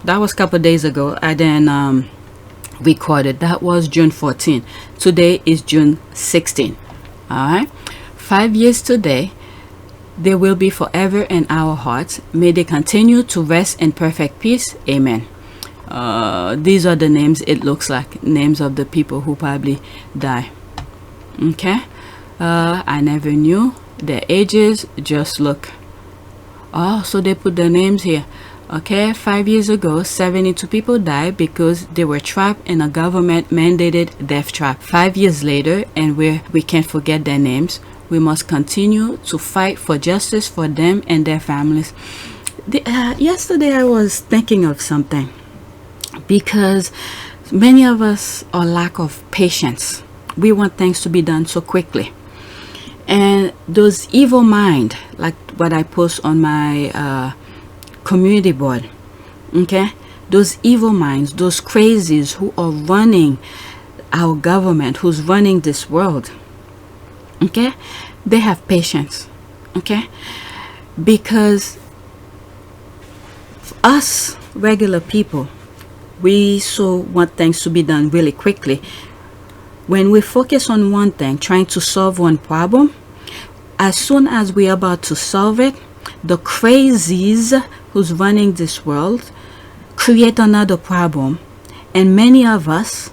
That was a couple days ago. I then recorded. That was June 14. Today is June 16. All right. 5 years today. They will be forever in our hearts. May they continue to rest in perfect peace. Amen. These are the names, it looks like, names of the people who probably die. Okay. I never knew their ages. Just look. Oh, so they put the names here. Okay, 5 years ago, 72 people died because they were trapped in a government mandated death trap. 5 years later, and we can't forget their names. We must continue to fight for justice for them and their families. Yesterday, I was thinking of something, because many of us are lack of patience. We want things to be done so quickly. And those evil mind, like what I post on my community board, okay, those evil minds, those crazies who are running our government, who's running this world, okay, they have patience, okay, because us regular people, we so want things to be done really quickly. When we focus on one thing, trying to solve one problem, as soon as we're about to solve it, the crazies who's running this world create another problem, and many of us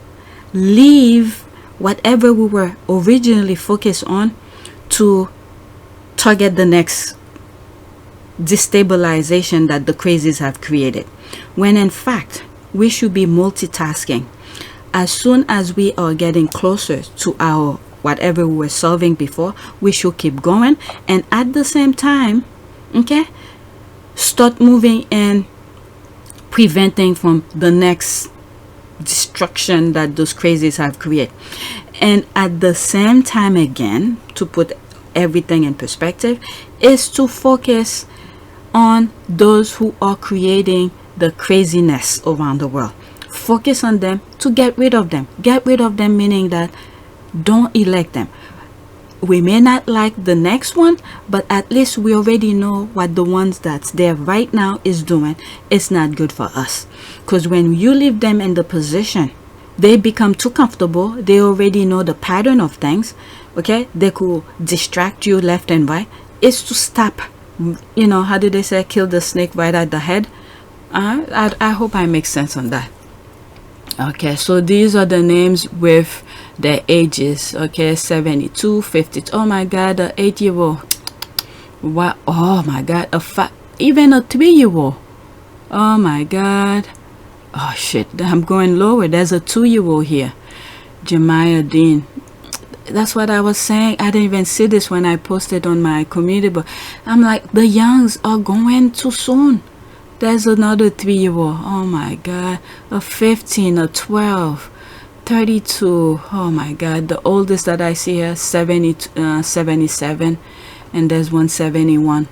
leave whatever we were originally focused on to target the next destabilization that the crazies have created, when in fact we should be multitasking. As soon as we are getting closer to our whatever we were solving before, we should keep going, and at the same time, okay, start moving and preventing from the next destruction that those crazies have created. And at the same time, again, to put everything in perspective, is to focus on those who are creating the craziness around the world. Focus on them to get rid of them. Get rid of them meaning that don't elect them. We may not like the next one, but at least we already know what the ones that's there right now is doing. It's not good for us, because when you leave them in the position, they become too comfortable. They already know the pattern of things, okay, they could distract you left and right. It's to stop, you know, how do they say, kill the snake right at the head. I hope I make sense on that. Okay, so these are the names with their ages. Okay, 72, 50. Oh my god, a 8-year-old. What? Oh my god, even a 3-year-old. Oh my god. Oh shit, I'm going lower. There's a 2-year-old here. Jemiah Dean. That's what I was saying. I didn't even see this when I posted on my community, but I'm like, the youngs are going too soon. There's another 3-year-old. Oh my god. A 15, a 12, 32. Oh my god. The oldest that I see here, 77, and there's 171.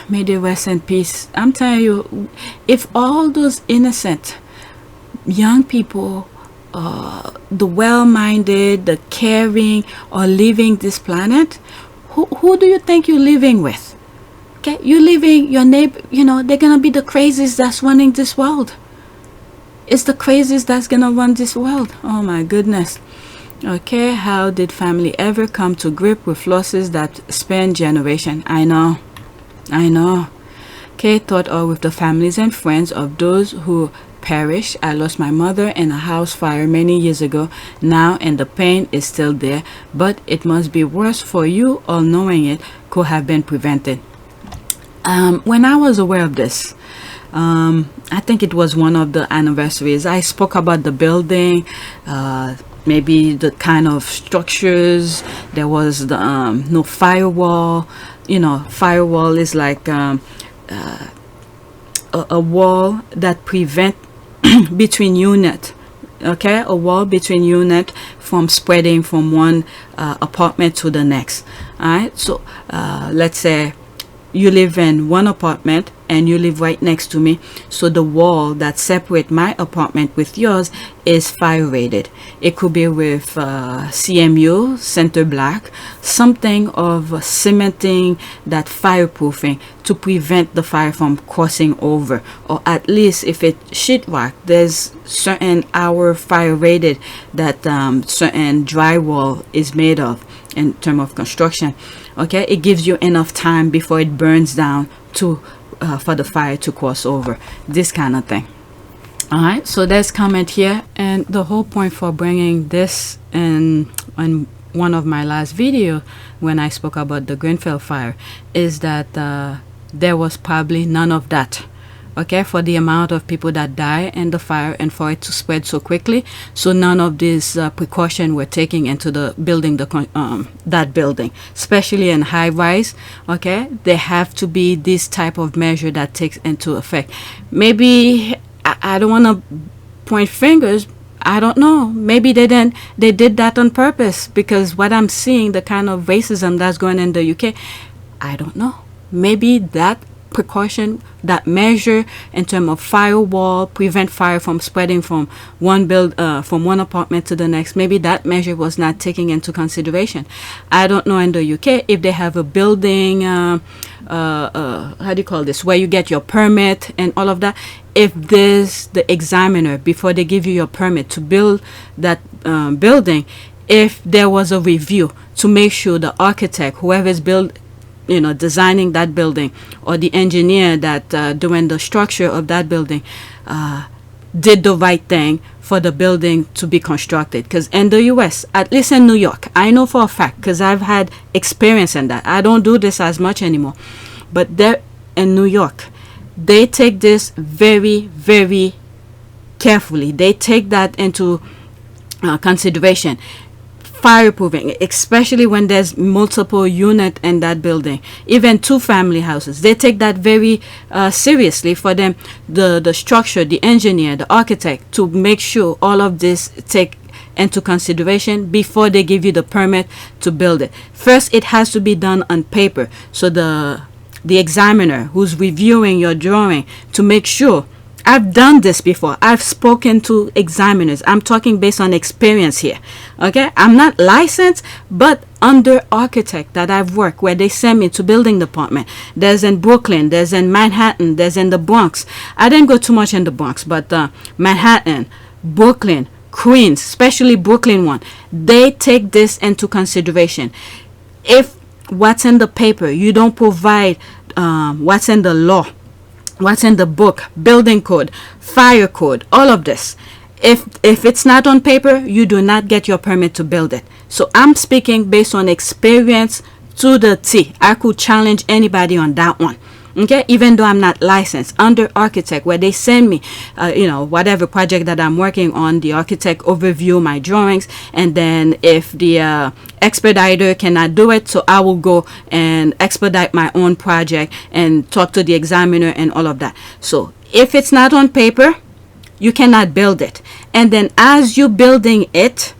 May they rest in peace. I'm telling you, if all those innocent young people, the well-minded, the caring, are leaving this planet, who do you think you're living with? Okay, you're leaving your neighbor. You know, they're gonna be the crazies that's running this world. It's the crazies that's gonna run this world. Oh my goodness. Okay, how did family ever come to grip with losses that span generation? I know. Okay, thought all with the families and friends of those who perished. I lost my mother in a house fire many years ago now, and the pain is still there, but it must be worse for you, all knowing it could have been prevented. When I was aware of this, I think it was one of the anniversaries, I spoke about the building, maybe the kind of structures. There was the no firewall. You know, firewall is like a wall that prevent between unit. Okay, a wall between unit from spreading from one apartment to the next. All right, so let's say you live in one apartment and you live right next to me, so the wall that separates my apartment with yours is fire rated. It could be with CMU, center black, something of cementing that fireproofing to prevent the fire from crossing over. Or at least if it sheetrock, there's certain hour fire rated that certain drywall is made of in terms of construction. Okay, it gives you enough time before it burns down to for the fire to cross over, this kind of thing. All right, so there's comment here, and the whole point for bringing this in on one of my last video when I spoke about the Grenfell fire is that there was probably none of that. Okay, for the amount of people that die in the fire and for it to spread so quickly, so none of these precautions were taken into the building, that building, especially in high rise. Okay, there have to be this type of measure that takes into effect. Maybe I don't want to point fingers. I don't know. Maybe they did that on purpose, because what I'm seeing, the kind of racism that's going in the UK, I don't know. Maybe that precaution, that measure in terms of firewall, prevent fire from spreading from from one apartment to the next, maybe that measure was not taken into consideration. I don't know in the UK if they have a building how do you call this, where you get your permit and all of that. If there's the examiner, before they give you your permit to build that building, if there was a review to make sure the architect, whoever's designing that building, or the engineer that doing the structure of that building did the right thing for the building to be constructed. Because in the US, at least in New York, I know for a fact, because I've had experience in that. I don't do this as much anymore, but there in New York, they take this very, very carefully. They take that into consideration. Fireproofing, especially when there's multiple units in that building, even 2 family houses, they take that very seriously. For them, the structure, the engineer, the architect, to make sure all of this take into consideration before they give you the permit to build it. First, it has to be done on paper, so the examiner who's reviewing your drawing, to make sure. I've done this before. I've spoken to examiners. I'm talking based on experience here. Okay, I'm not licensed, but under architect that I've worked, where they send me to building department. There's in Brooklyn, there's in Manhattan, there's in the Bronx. I didn't go too much in the Bronx, but Manhattan, Brooklyn, Queens, especially Brooklyn one, they take this into consideration. If what's in the paper, you don't provide what's in the law, what's in the book, building code, fire code, all of this. If it's not on paper, you do not get your permit to build it. So I'm speaking based on experience to the T. I could challenge anybody on that one. Okay, even though I'm not licensed, under architect, where they send me whatever project that I'm working on, the architect overview my drawings, and then if the expediter cannot do it, so I will go and expedite my own project and talk to the examiner and all of that. So if it's not on paper, you cannot build it. And then as you building it,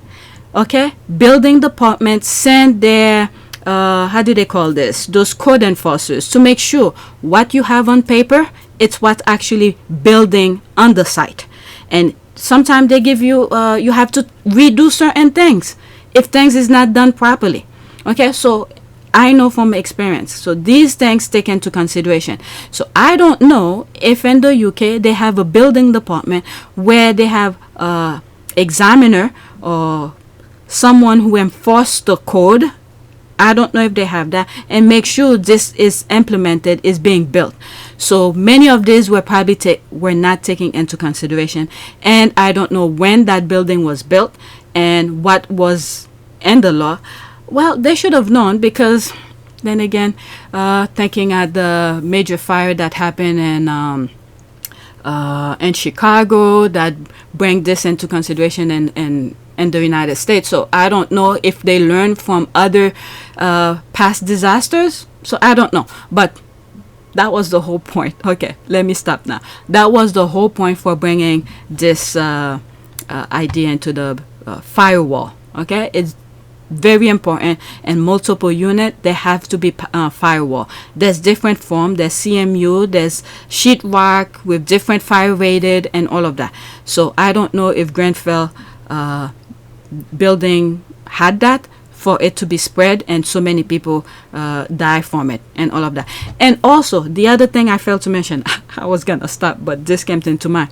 okay, building department send their how do they call this, those code enforcers, to make sure what you have on paper, it's what actually building on the site. And sometimes they give you you have to redo certain things if things is not done properly. Okay, so I know from experience, so these things take into consideration. So I don't know if in the UK they have a building department where they have examiner or someone who enforce the code. I don't know if they have that, and make sure this is implemented, is being built. So many of these were probably were not taken into consideration, and I don't know when that building was built and what was in the law. Well, they should have known, because then again, thinking at the major fire that happened in Chicago, that bring this into consideration in the United States. So I don't know if they learned from other past disasters. So I don't know, but that was the whole point. Okay, let me stop now. That was the whole point for bringing this idea into the firewall. Okay, it's very important, and multiple unit, there have to be firewall. There's different form. There's CMU, there's sheetrock with different fire rated and all of that. So I don't know if Grenfell building had that for it to be spread and so many people die from it and all of that. And also the other thing I failed to mention, I was gonna stop, but this came into mind.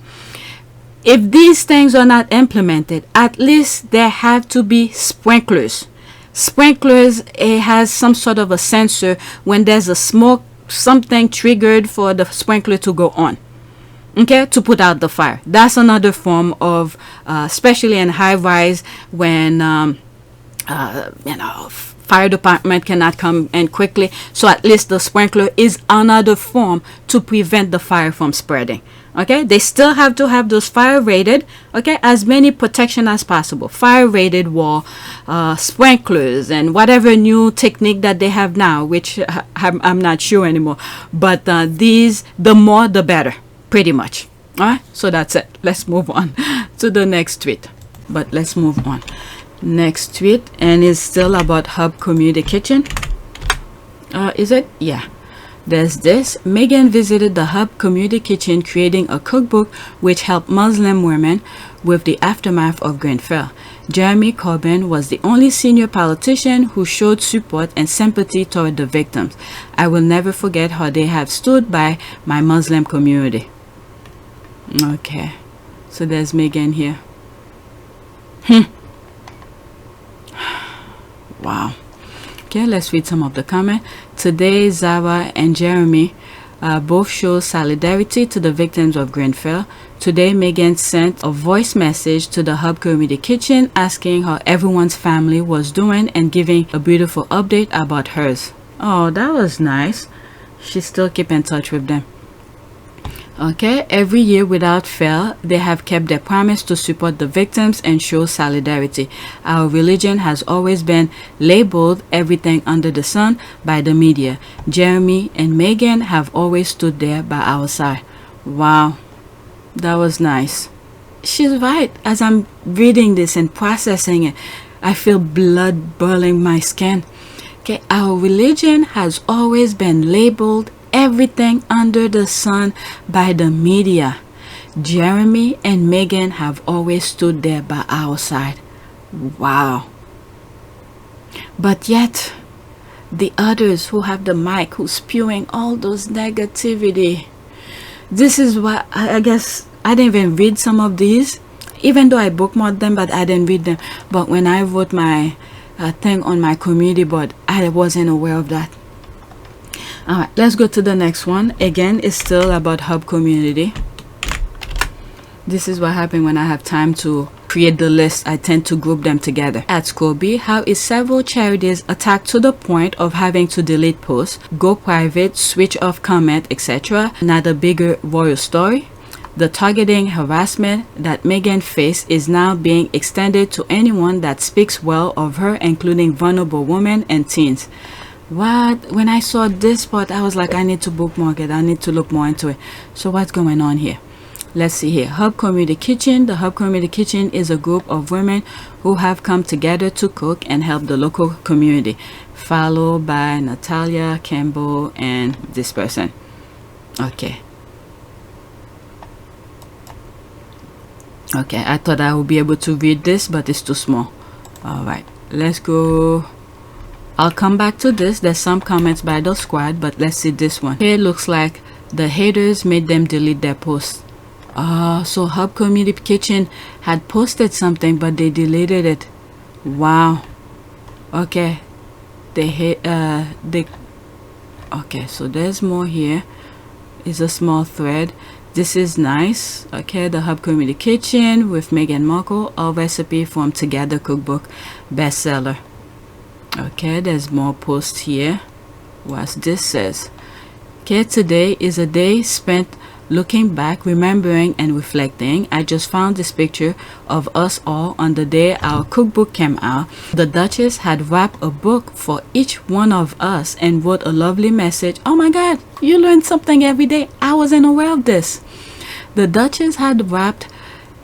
If these things are not implemented, at least there have to be sprinklers. Sprinklers, it has some sort of a sensor when there's a smoke, something triggered for the sprinkler to go on, okay, to put out the fire. That's another form of especially in high rise when fire department cannot come in quickly, so at least the sprinkler is another form to prevent the fire from spreading. Okay, they still have to have those fire rated, okay, as many protection as possible, fire rated wall, sprinklers, and whatever new technique that they have now, which I'm not sure anymore, but these, the more the better, pretty much. All right, so that's it. Let's move on to the next tweet, but let's move on. Next tweet, and it's still about Hub Community Kitchen. Is it? Yeah. There's this. Meghan visited the Hub Community Kitchen, creating a cookbook which helped Muslim women with the aftermath of Grenfell. Jeremy Corbyn was the only senior politician who showed support and sympathy toward the victims. I will never forget how they have stood by my Muslim community. Okay, so there's Meghan here. Wow. Okay, let's read some of the comment. Today, Zara and Jeremy both show solidarity to the victims of Grenfell. Today, Meghan sent a voice message to the Hub Community Kitchen asking how everyone's family was doing and giving a beautiful update about hers. Oh, that was nice. She still keep in touch with them. Okay, every year without fail, they have kept their promise to support the victims and show solidarity. Our religion has always been labeled everything under the sun by the media. Jeremy and Meghan have always stood there by our side. Wow, that was nice. She's right. As I'm reading this and processing it, I feel blood boiling my skin. Okay, our religion has always been labeled everything under the sun by the media. Jeremy and Meghan have always stood there by our side. Wow. But yet, the others who have the mic, who's spewing all those negativity. This is what I guess I didn't even read some of these, even though I bookmarked them, but I didn't read them. But when I wrote my thing on my community board, I wasn't aware of that. Alright, let's go to the next one. Again, it's still about Hub Community. This is what happened when I have time to create the list. I tend to group them together. At Scobie, how is several charities attacked to the point of having to delete posts, go private, switch off comment, etc. Another bigger royal story. The targeting harassment that Meghan faced is now being extended to anyone that speaks well of her, including vulnerable women and teens. What? When I saw this part, I was like, I need to bookmark it. I need to look more into it. So what's going on here? Let's see here. Hub Community Kitchen. The Hub Community Kitchen is a group of women who have come together to cook and help the local community. Followed by Natalia, Campbell, and this person. Okay. Okay, I thought I would be able to read this, but it's too small. Alright, let's go. I'll come back to this. There's some comments by the squad, but let's see this one. Here it looks like the haters made them delete their post. So Hub Community Kitchen had posted something, but they deleted it. Wow. Okay. Okay, so there's more here. It's a small thread. This is nice. Okay, the Hub Community Kitchen with Meghan Markle, a recipe from Together Cookbook bestseller. Okay, there's more posts here. What this says. Okay, today is a day spent looking back, remembering and reflecting. I just found this picture of us all on the day our cookbook came out. The Duchess had wrapped a book for each one of us and wrote a lovely message. Oh my God, you learn something every day. I wasn't aware of this. The Duchess had wrapped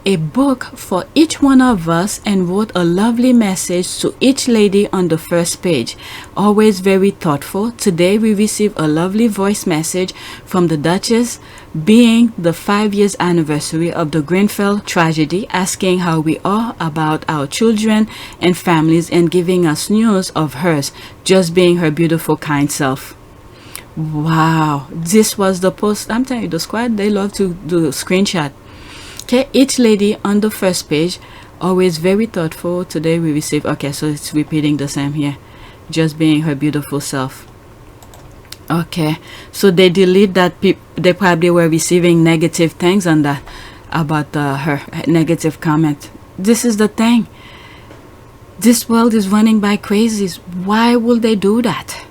a book for each one of us and wrote a lovely message to each lady on the first page. Always very thoughtful. Today we receive a lovely voice message from the Duchess, being the 5 years anniversary of the Grenfell tragedy, asking how we are about our children and families and giving us news of hers, just being her beautiful, kind self. Wow, this was the post. I'm telling you, the squad, they love to do screenshot. Okay, each lady on the first page, always very thoughtful. Today we receive, okay, so it's repeating the same here, just being her beautiful self. Okay, so they delete that. They probably were receiving negative things on that about her negative comment. This is the thing, this world is running by crazies. Why will they do that?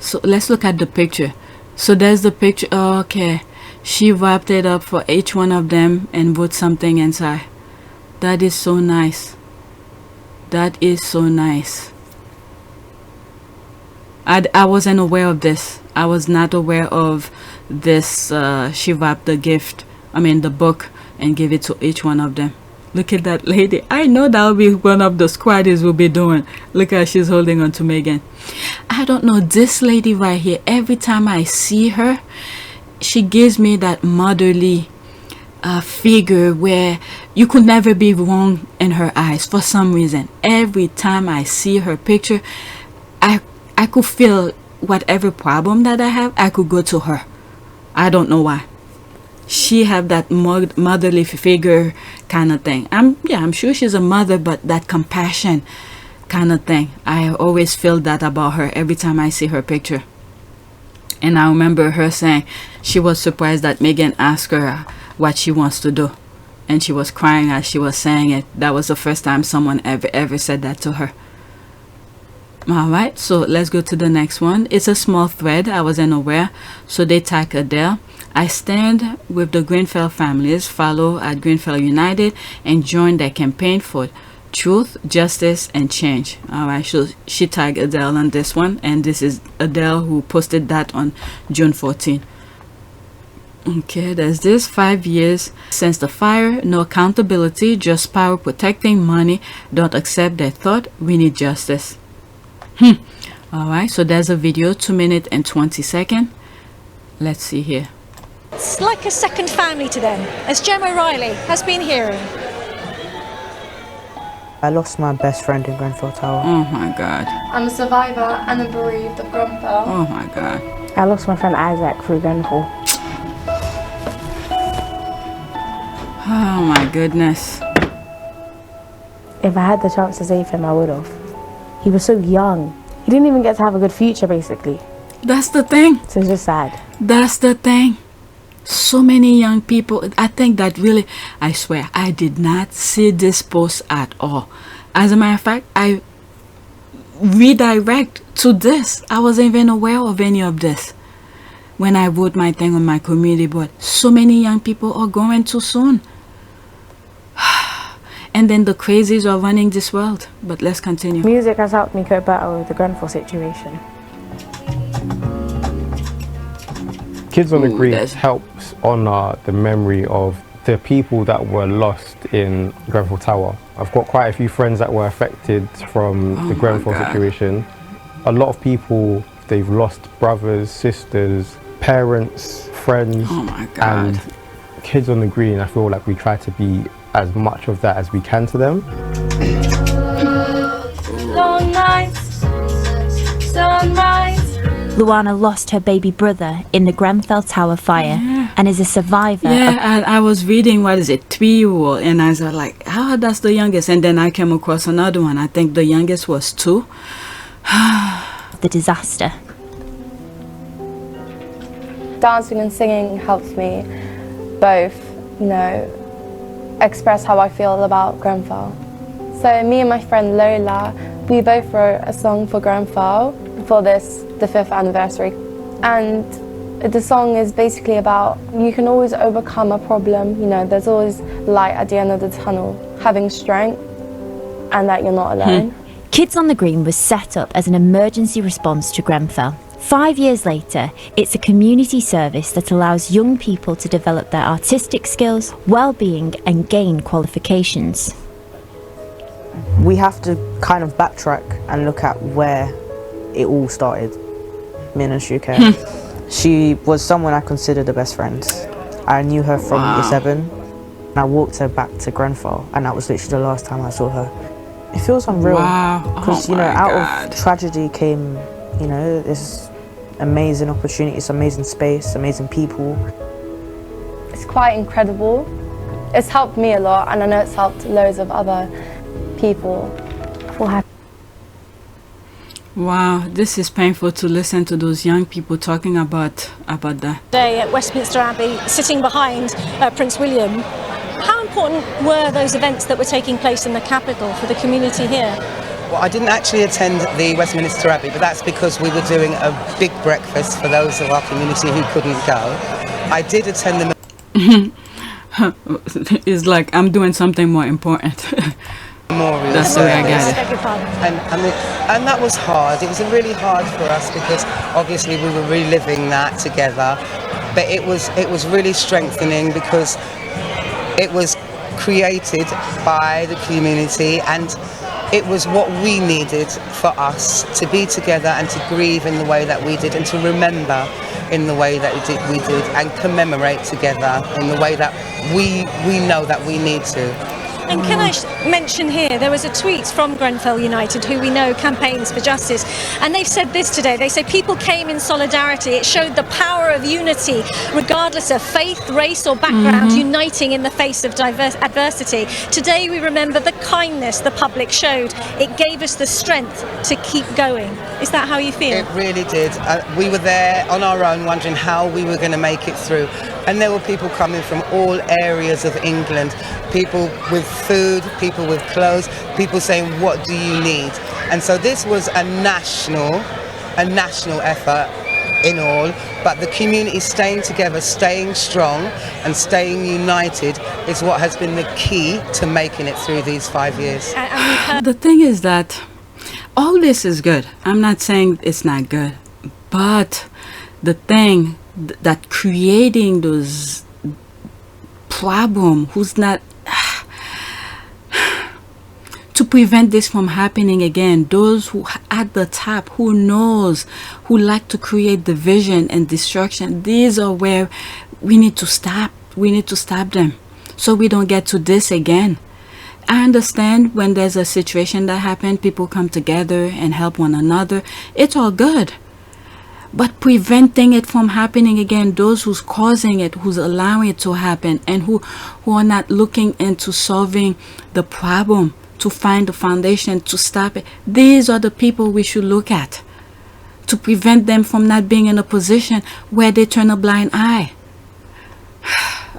So let's look at the picture. So there's the picture. Okay, she wrapped it up for each one of them and put something inside. That is so nice. That is so nice. I wasn't aware of this. I was not aware of this. She wrapped the gift, the book, and gave it to each one of them. Look at that lady. I know that will be one of the squaddies will be doing. Look how she's holding on to Meghan. I don't know, this lady right here, every time I see her, she gives me that motherly figure where you could never be wrong in her eyes for some reason. Every time I see her picture, I could feel whatever problem that I have, I could go to her. I don't know why. She have that motherly figure kind of thing. I'm sure she's a mother, but that compassion kind of thing, I always feel that about her every time I see her picture. And I remember her saying she was surprised that Meghan asked her what she wants to do, and she was crying as she was saying it. That was the first time someone ever said that to her. Alright, so let's go to the next one. It's a small thread, I wasn't aware. So they tag Adele. I stand with the Grenfell families, follow at Grenfell United, and join their campaign for truth, justice, and change. Alright, so she tagged Adele on this one, and this is Adele who posted that on June 14. Okay, there's this 5 years since the fire, no accountability, just power protecting money, don't accept their thought, we need justice. Alright, so there's a video, 2 minutes and 20 seconds. Let's see here. It's like a second family to them, as Jem O'Reilly has been hearing. I lost my best friend in Grenfell Tower. Oh my God. I'm a survivor and a bereaved of Grenfell. Oh my God. I lost my friend Isaac through Grenfell. Oh my goodness. If I had the chance to save him, I would have. He was so young. He didn't even get to have a good future, basically. That's the thing. So it's just sad. That's the thing. So many young people. I think that really, I swear, I did not see this post at all. As a matter of fact, I redirect to this. I wasn't even aware of any of this when I wrote my thing on my community board. So many young people are going too soon. And then the crazies are running this world. But let's continue. Music has helped me cope better with the Grenfell situation. Kids on the Green helps honour the memory of the people that were lost in Grenfell Tower. I've got quite a few friends that were affected from the Grenfell situation. A lot of people, they've lost brothers, sisters, parents, friends. Oh my God. And Kids on the Green, I feel like we try to be as much of that as we can to them. Long nights, sunrise. Luana lost her baby brother in the Grenfell Tower fire and is a survivor. Yeah, I was reading, what is it, 3-year-old, and I was like, oh, that's the youngest. And then I came across another one. I think the youngest was 2. The disaster. Dancing and singing helps me both, express how I feel about Grenfell. So me and my friend Lola, we both wrote a song for Grenfell for the 5th anniversary. And the song is basically about you can always overcome a problem, there's always light at the end of the tunnel, having strength and that you're not alone. Kids on the Green was set up as an emergency response to Grenfell. 5 years later, it's a community service that allows young people to develop their artistic skills, well-being and gain qualifications. We have to kind of backtrack and look at where it all started. Min and Shuke. She was someone I considered a best friend. I knew her from year 7. I walked her back to Grenfell, and that was literally the last time I saw her. It feels unreal. Because, you know, out of tragedy came, you know, this amazing opportunity, this amazing space, amazing people. It's quite incredible. It's helped me a lot, and I know it's helped loads of other people. Wow, this is painful to listen to those young people talking about that. Today at Westminster Abbey, sitting behind Prince William, how important were those events that were taking place in the capital for the community here? Well, I didn't actually attend the Westminster Abbey, but that's because we were doing a big breakfast for those of our community who couldn't go. I did attend the... It's like I'm doing something more important. Memorial. That's the way I get it. And that was hard. It was really hard for us because obviously we were reliving that together. But it was really strengthening because it was created by the community, and it was what we needed for us to be together and to grieve in the way that we did, and to remember in the way that we did, and commemorate together in the way that we know that we need to. And can I mention here, there was a tweet from Grenfell United, who we know campaigns for justice, and they've said this today. They say people came in solidarity. It showed the power of unity, regardless of faith, race or background, uniting in the face of adversity. Today we remember the kindness the public showed. It gave us the strength to keep going. Is that how you feel? It really did. We were there on our own, wondering how we were going to make it through. And there were people coming from all areas of England, people with food, people with clothes, people saying, what do you need? And so this was a national effort in all, but the community staying together, staying strong and staying united is what has been the key to making it through these 5 years. The thing is that all this is good. I'm not saying it's not good, but the thing that creating those problem, who's not to prevent this from happening again, those who at the top, who knows, who like to create division and destruction, these are where we need to stop. We need to stop them so we don't get to this again. I understand when there's a situation that happened, people come together and help one another. It's all good. But preventing it from happening again, those who's causing it, who's allowing it to happen, and who are not looking into solving the problem, to find the foundation to stop it, these are the people we should look at to prevent them from not being in a position where they turn a blind eye.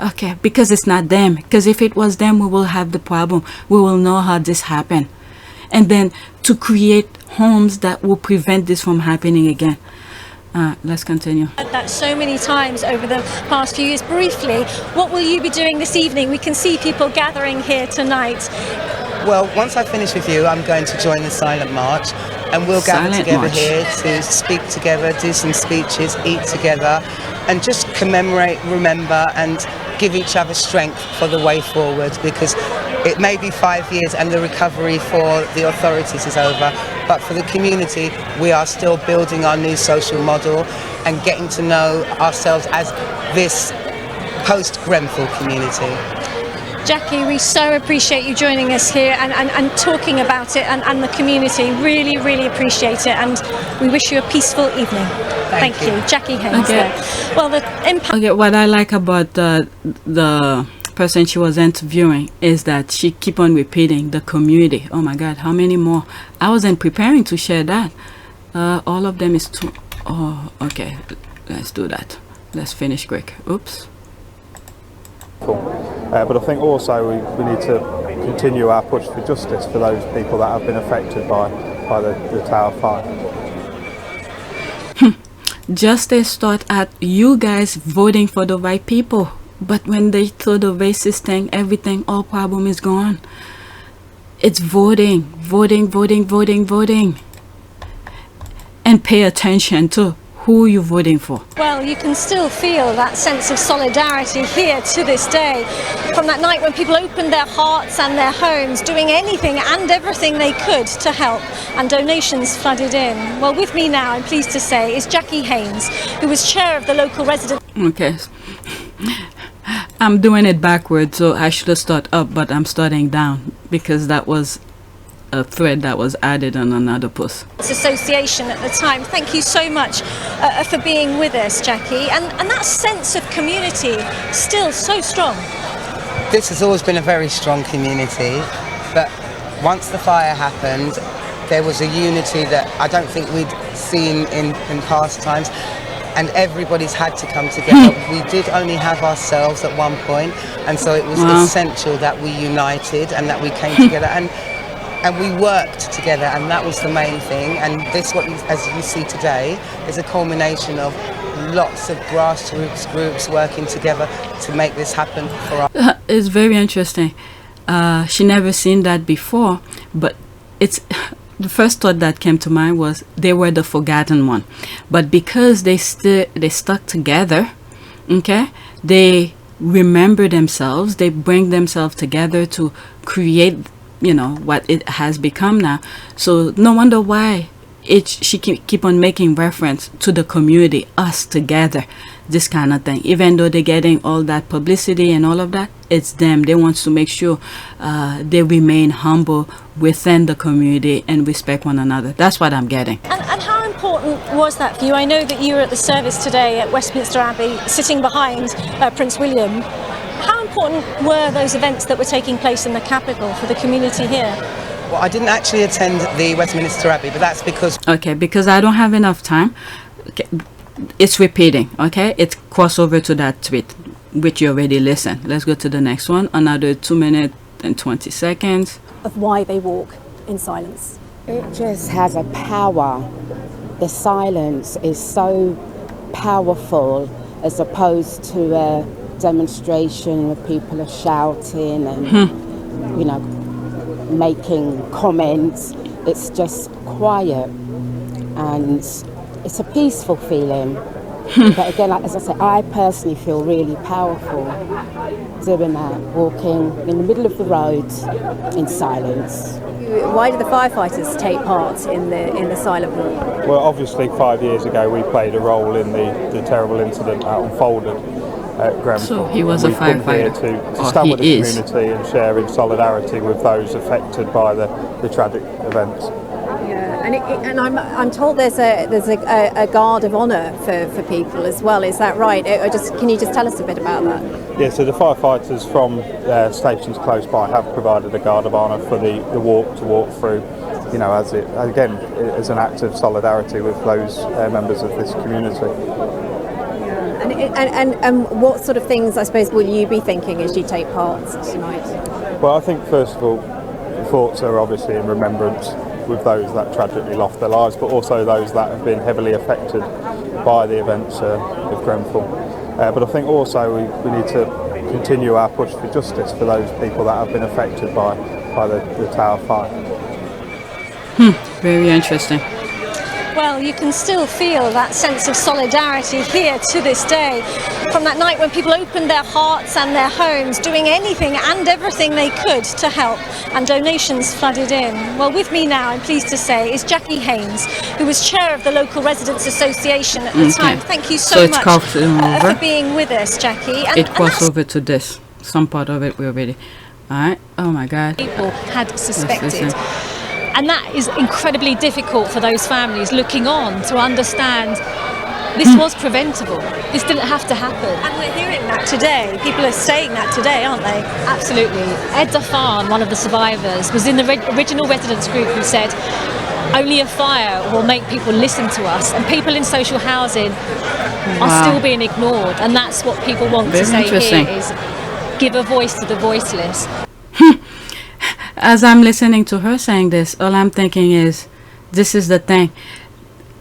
Okay, because it's not them. Because if it was them, we will have the problem. We will know how this happened. And then to create homes that will prevent this from happening again. Let's continue. That so many times over the past few years. Briefly, what will you be doing this evening? We can see people gathering here tonight. Well, once I finish with you, I'm going to join the silent march, and we'll gather together here to speak together, do some speeches, eat together, and just commemorate, remember, and give each other strength for the way forward, because it may be 5 years and the recovery for the authorities is over, but for the community, we are still building our new social model and getting to know ourselves as this post-Grenfell community. Jackie, we so appreciate you joining us here and talking about it and the community. Really, really appreciate it, and we wish you a peaceful evening. Thank you. Jackie Haynes. Okay. There. Well, the impact. Okay, what I like about the person she was interviewing is that she keep on repeating the community. Oh my God, how many more? I wasn't preparing to share that. All of them is too. Oh, okay. Let's do that. Let's finish quick. Oops. But I think also we need to continue our push for justice for those people that have been affected by the Tower Fire. Justice starts at you guys voting for the right people. But when they throw the racist thing, everything, all problem is gone. It's voting, voting, voting, voting, voting. And pay attention to who you're voting for. Well, you can still feel that sense of solidarity here to this day. From that night when people opened their hearts and their homes, doing anything and everything they could to help, and donations flooded in. Well, with me now, I'm pleased to say, is Jackie Haynes, who was chair of the local resident. Okay. I'm doing it backwards, so I should have started up, but I'm starting down because that was a thread that was added on another post. Association at the time. Thank you so much for being with us, Jackie. And that sense of community still so strong. This has always been a very strong community, but once the fire happened, there was a unity that I don't think we'd seen in past times, and everybody's had to come together. We did only have ourselves at one point, and so it was essential that we united and that we came together and we worked together, and that was the main thing. And this, as you see today, is a culmination of lots of grassroots groups working together to make this happen for us. It's very interesting. She never seen that before, but it's the first thought that came to mind was they were the forgotten one, but because they stuck together, okay, they remember themselves, they bring themselves together to create, you know, what it has become now. So no wonder why she keep on making reference to the community, us together, this kind of thing. Even though they're getting all that publicity and all of that, it's them. They want to make sure they remain humble within the community and respect one another. That's what I'm getting. And how important was that for you? I know that you were at the service today at Westminster Abbey, sitting behind Prince William. How important were those events that were taking place in the capital for the community here? Well, I didn't actually attend the Westminster Abbey, but that's because... Okay, because I don't have enough time. Okay. It's repeating, okay? It's crossover to that tweet, which you already listened. Let's go to the next one. Another 2 minutes and 20 seconds. Of why they walk in silence. It just has a power. The silence is so powerful as opposed to a demonstration where people are shouting and, you know, making comments. It's just quiet and it's a peaceful feeling. But again, like, as I say, I personally feel really powerful doing that, walking in the middle of the road in silence. Why did the firefighters take part in the silent walk? Well, obviously 5 years ago we played a role in the terrible incident that unfolded at Grenfell. So he was a firefighter. To stand with the community and share in solidarity with those affected by the tragic events. And I'm told there's a guard of honour for people as well. Is that right? Can you just tell us a bit about that? Yeah, so the firefighters from stations close by have provided a guard of honour for the walk to walk through. You know, as an act of solidarity with those members of this community. And what sort of things, I suppose, will you be thinking as you take part tonight? Well, I think first of all, the thoughts are obviously in remembrance with those that tragically lost their lives, but also those that have been heavily affected by the events of Grenfell. But I think also we need to continue our push for justice for those people that have been affected by the Tower fire. Very interesting. Well, you can still feel that sense of solidarity here to this day. From that night when people opened their hearts and their homes, doing anything and everything they could to help, and donations flooded in. Well, with me now, I'm pleased to say, is Jackie Haynes, who was chair of the local residents association at the time. Thank you so much for being with us, Jackie. It crossed over to this. Some part of it we already. All right. Oh my God. People had suspected. And that is incredibly difficult for those families looking on to understand this was preventable. This didn't have to happen. And we're hearing that today. People are saying that today, aren't they? Absolutely. Ed Dafan, one of the survivors, was in the original residents group who said, only a fire will make people listen to us. And people in social housing are still being ignored. And that's what people want to say here is give a voice to the voiceless. As I'm listening to her saying this, all I'm thinking is, this is the thing.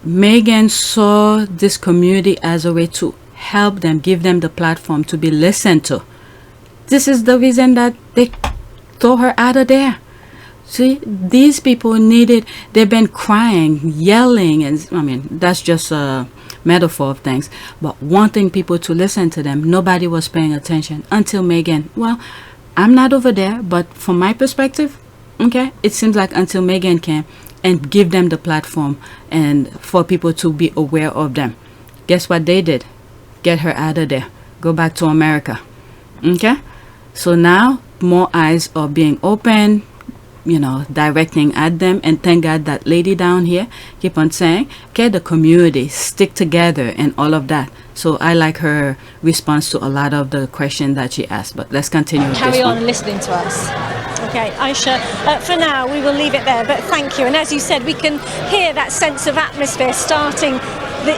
Meghan saw this community as a way to help them, give them the platform to be listened to. This is the reason that they throw her out of there. See, these people needed, they've been crying, yelling, and I mean, that's just metaphor of things, but wanting people to listen to them. Nobody was paying attention until Meghan. Well, I'm not over there, but from my perspective, okay, it seems like until Meghan came and give them the platform and for people to be aware of them. Guess what they did? Get her out of there. Go back to America. Okay? So now more eyes are being opened, you know, directing at them, and thank God that lady down here keep on saying, okay, the community stick together and all of that. So I like her response to a lot of the questions that she asked. But let's continue with Carry this on one. listening to us. Okay, Aisha, for now we will leave it there, but thank you. And as you said, we can hear that sense of atmosphere starting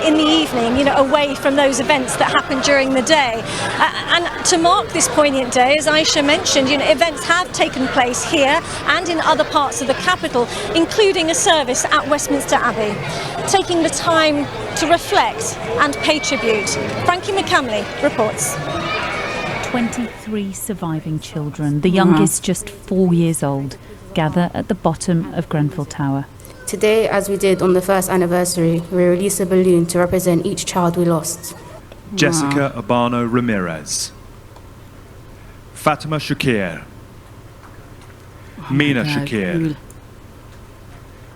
in the evening, you know, away from those events that happened during the day. And to mark this poignant day, as Aisha mentioned, you know, events have taken place here and in other parts of the capital, including a service at Westminster Abbey, taking the time to reflect and pay tribute. Frankie McCamley reports. 23 surviving children, the youngest just 4 years old, gather at the bottom of Grenfell Tower. Today, as we did on the first anniversary, we release a balloon to represent each child we lost. Jessica Abano Ramirez, Fatima Shakir, Mina Shakir.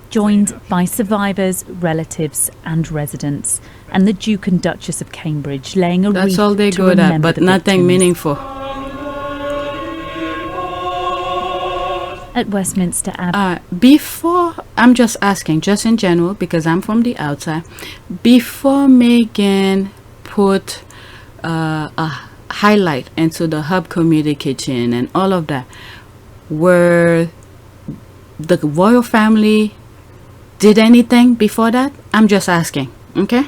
Joined by survivors, relatives and residents, and the Duke and Duchess of Cambridge laying a wreath. That's all they're to good at, remember but the nothing victims. meaningful. At Westminster Abbey. Before, I'm just asking, just in general, because I'm from the outside, before Meghan put a highlight into the Hub Community Kitchen and all of that, were the royal family did anything before that? I'm just asking, okay?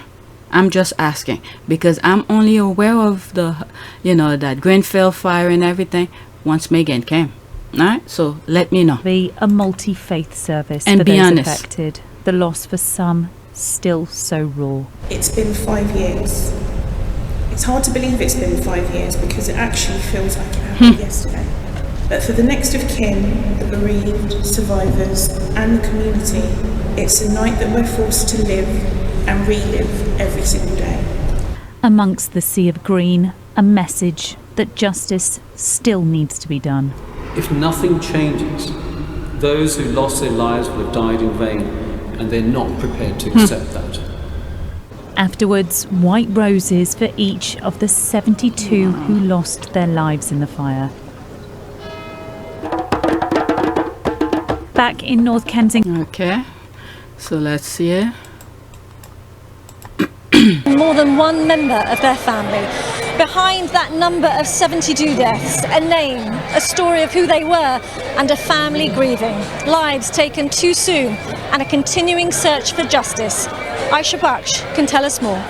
I'm just asking, because I'm only aware of the, you know, that Grenfell fire and everything once Meghan came. Alright, so let me know. Be a multi-faith service And for be those honest. affected. The loss for some still so raw. It's been 5 years. It's hard to believe it's been 5 years because it actually feels like it happened yesterday. But for the next of kin, the bereaved, survivors and the community, it's a night that we're forced to live and relive every single day. Amongst the sea of green, a message that justice still needs to be done. If nothing changes, those who lost their lives will have died in vain, and they're not prepared to accept that. Afterwards, white roses for each of the 72 who lost their lives in the fire. Back in North Kensington. Okay, so let's see it. More than one member of their family. Behind that number of 72 deaths, a name, a story of who they were, and a family grieving. Lives taken too soon, and a continuing search for justice. Aisha Baksh can tell us more.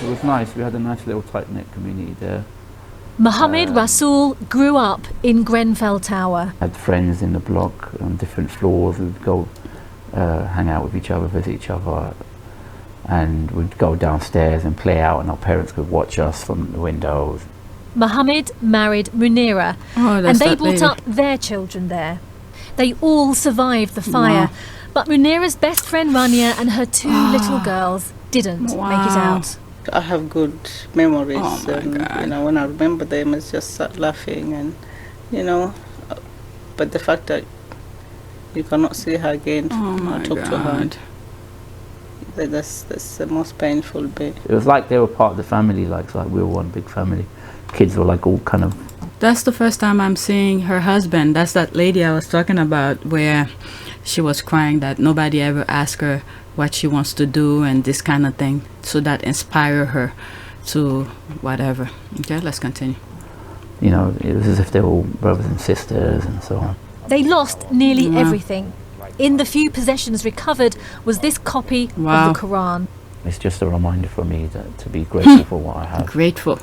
It was nice. We had a nice little tight-knit community there. Mohammed Rasool grew up in Grenfell Tower. Had friends in the block on different floors. We'd go hang out with each other, visit each other, and we'd go downstairs and play out, and our parents could watch us from the windows. Mohammed married Munira, and they brought up their children there. They all survived the fire, but Munira's best friend Rania and her two little girls didn't make it out. I have good memories, God. you know, when I remember them, I just start laughing, and you know, but the fact that you cannot see her again, or talk to her, that's the most painful bit. It was like they were part of the family, like we were one big family. Kids were like all kind of. That's the first time I'm seeing her husband. That's that lady I was talking about, where she was crying that nobody ever asked her what she wants to do and this kind of thing, so that inspire her to whatever. Okay, let's continue. You know, it was as if they were all brothers and sisters and so on. They lost nearly everything. In the few possessions recovered was this copy of the Quran. It's just a reminder for me that to be grateful for what I have. Grateful.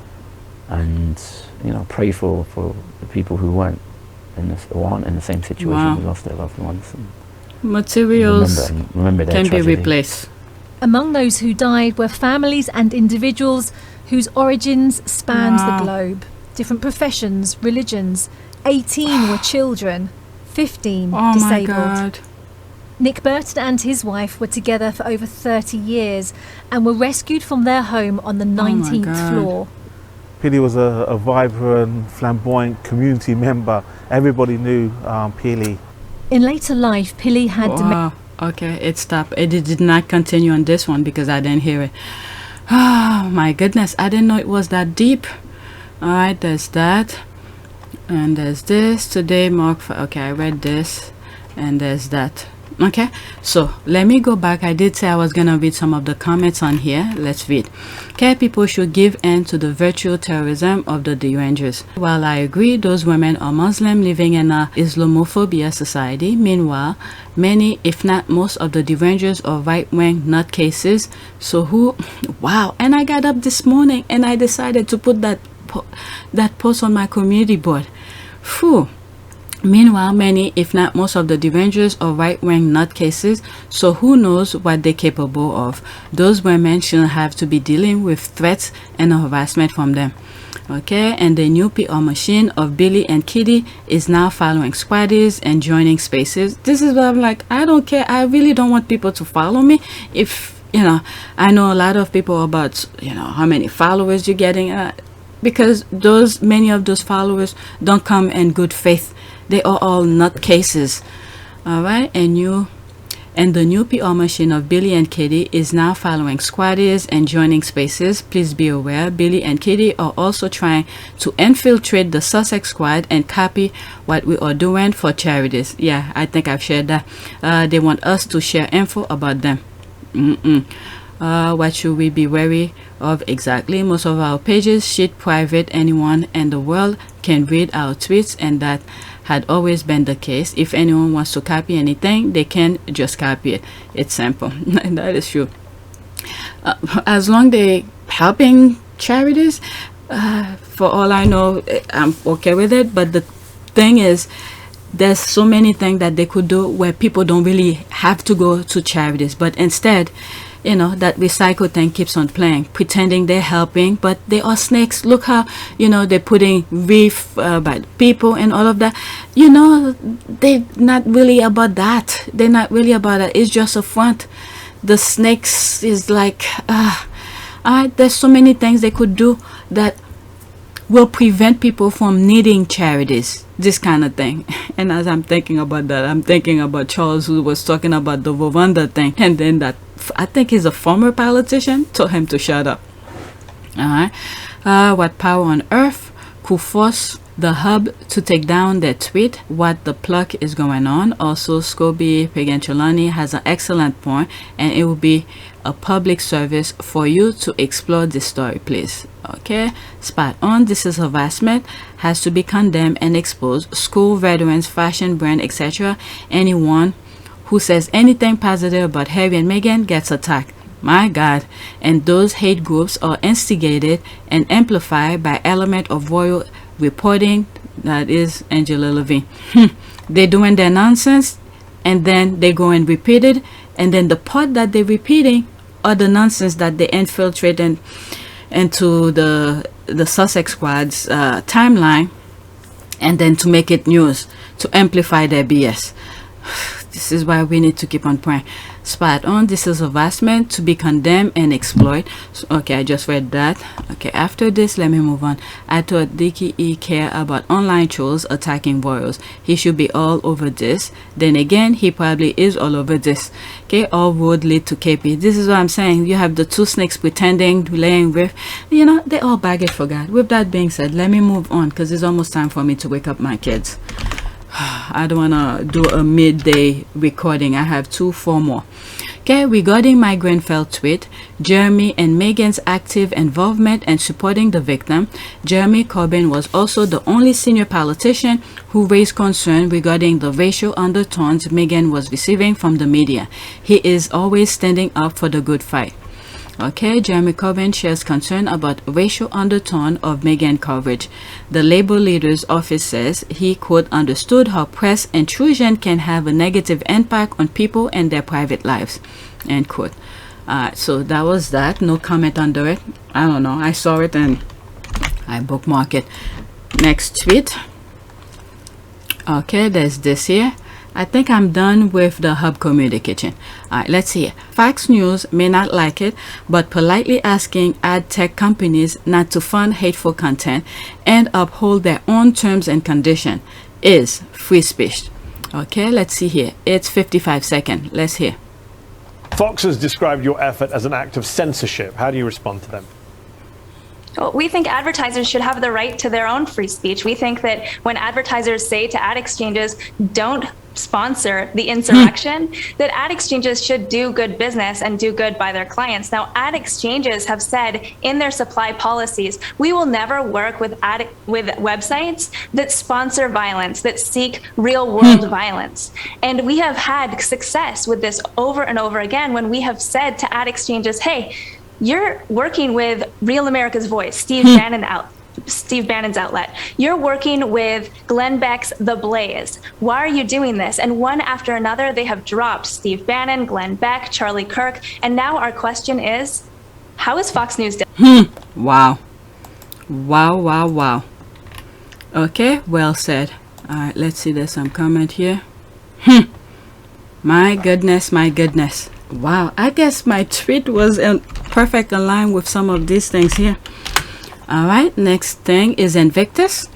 And, you know, pray for the people who weren't who aren't in the same situation, who lost their loved ones. And materials remember their can tragedy. be replaced. Among those who died were families and individuals whose origins spanned the globe. Different professions, religions. 18 were children, 15 disabled. My God. Nick Burton and his wife were together for over 30 years and were rescued from their home on the 19th floor. Peely was a vibrant, flamboyant community member. Everybody knew Peely. In later life, Peely had dementia. Okay, it stopped. It did not continue on this one because I didn't hear it. Oh my goodness, I didn't know it was that deep. All right, there's that. And there's this. Today, okay, I read this. And there's that. Okay, so let me go back. I did say I was gonna read some of the comments on here. Let's read. Okay, people should give end to the virtual terrorism of the derangers. While I agree those women are Muslim living in a Islamophobia society, meanwhile many if not most of the derangers are right-wing nutcases. So who wow. And I got up this morning and I decided to put that post on my community board. Phew. Meanwhile, many, if not most of the derangers are right-wing nutcases, so who knows what they're capable of. Those women shouldn't have to be dealing with threats and harassment from them. Okay, and the new PR machine of Billy and Kitty is now following squaddies and joining spaces. This is what I'm like, I don't care. I really don't want people to follow me. If, you know, I know a lot of people about, you know, how many followers you're getting, because many of those followers don't come in good faith. They are all nutcases. All right, and the new PR machine of Billy and Kitty is now following squaddies and joining spaces. Please be aware, Billy and Kitty are also trying to infiltrate the Sussex squad and copy what we are doing for charities. Yeah, I think I've shared that. They want us to share info about them. What should we be wary of exactly? Most of our pages shit private. Anyone in the world can read our tweets, and that had always been the case. If anyone wants to copy anything, they can just copy it. It's simple. And that is true. As long they helping charities, for all I know, I'm okay with it. But the thing is, there's so many things that they could do where people don't really have to go to charities, but instead, you know, that recycle thing keeps on playing, pretending they're helping, but they are snakes. Look how, you know, they're putting reef by people and all of that. You know, they're not really about that. They're not really about that. It's just a front. The snakes is like, there's so many things they could do that will prevent people from needing charities, this kind of thing. And as I'm thinking about that, I'm thinking about Charles, who was talking about the Rwanda thing, and then that I think he's a former politician, told him to shut up. All right, what power on earth could force the hub to take down their tweet? What the pluck is going on? Also, Scobie Pegantolani has an excellent point, and it will be a public service for you to explore this story, please. Okay, spot on. This is harassment, has to be condemned and exposed. School, veterans, fashion brand, etc. Anyone who says anything positive about Harry and Meghan gets attacked. My God. And those hate groups are instigated and amplified by element of royal reporting, that is Angela Levine. They're doing their nonsense, and then they go and repeat it, and then the part that they're repeating are the nonsense that they infiltrate into the Sussex squad's timeline, and then to make it news, to amplify their BS. This is why we need to keep on praying. Spot on. This is harassment, to be condemned and exploit. So, okay, I just read that. Okay, after this, let me move on. I thought Dickie E care about online trolls attacking royals. He should be all over this. Then again, he probably is all over this. Okay, all road lead to KP. This is what I'm saying. You have the two snakes pretending, laying riff. You know, they all bag it for God. With that being said, let me move on, because it's almost time for me to wake up my kids. I don't want to do a midday recording. I have 4 more. Okay, regarding my Grenfell tweet, Jeremy and Meghan's active involvement and supporting the victim, Jeremy Corbyn was also the only senior politician who raised concern regarding the racial undertones Meghan was receiving from the media. He is always standing up for the good fight. Okay, Jeremy Corbyn shares concern about racial undertone of Meghan coverage. The Labour leader's office says he, quote, understood how press intrusion can have a negative impact on people and their private lives, end quote. So that was that. No comment under it. I don't know. I saw it and I bookmark it. Next tweet. Okay, there's this here. I think I'm done with the Hub Community Kitchen. All right, let's see. Fox News may not like it, but politely asking ad tech companies not to fund hateful content and uphold their own terms and conditions is free speech. Okay, let's see here. It's 55 seconds. Let's hear. Fox has described your effort as an act of censorship. How do you respond to them? Well, we think advertisers should have the right to their own free speech. We think that when advertisers say to ad exchanges, don't sponsor the insurrection, that ad exchanges should do good business and do good by their clients. Now, ad exchanges have said in their supply policies, we will never work with websites that sponsor violence, that seek real world violence. And we have had success with this over and over again when we have said to ad exchanges, hey, you're working with Real America's Voice, Steve Bannon's outlet. You're working with Glenn Beck's The Blaze. Why are you doing this? And one after another, they have dropped Steve Bannon, Glenn Beck, Charlie Kirk. And now our question is, how is Fox News doing? Wow. Wow, wow, wow. Okay, well said. All right, let's see. There's some comment here. My goodness, my goodness. Wow, I guess my tweet was in perfect align with some of these things here. All right, next thing is Invictus.